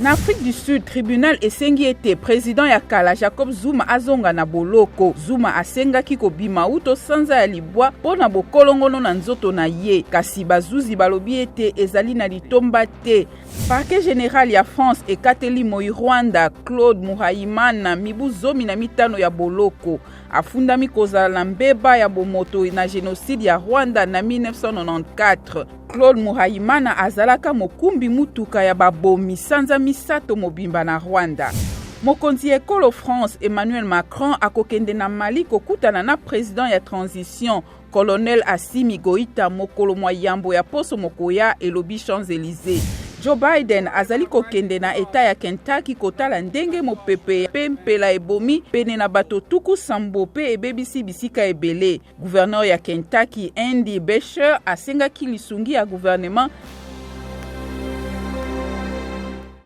Na Afrique du Sud, Tribunal esengi ete président ya kala Jacob Zuma azonga na boloko. Zuma asengaki kobima uto sanza ya libwa pona bokolongono na nzoto na ye. Kasi bazuzi balobi ete ezali na litomba te. Parquet général ya France ekateli moi Rwanda Claude Muhayimana mibu 15 ya boloko. Afundami kozala na mbeba ya bomoto na génocide ya Rwanda na 1994. Claude Muhayimana azalaka mokumbi mutuka ya babomi sanza misato mobimba na Rwanda. Mokonzi ekolo France Emmanuel Macron akokende na Mali kokutana na président ya transition colonel Assimi Goïta mokolo mwa yambo ya poso mokoya elobi Champs-Élysées. Joe Biden azali kokende na eta ya Kentucky kotala ndenge mopepe pempela ebomi pene na bato tuku sambo pe ebebisi bisika ebele. Gouverneur ya Kentucky Andy Beshear asengaki lisungi ya gouvernement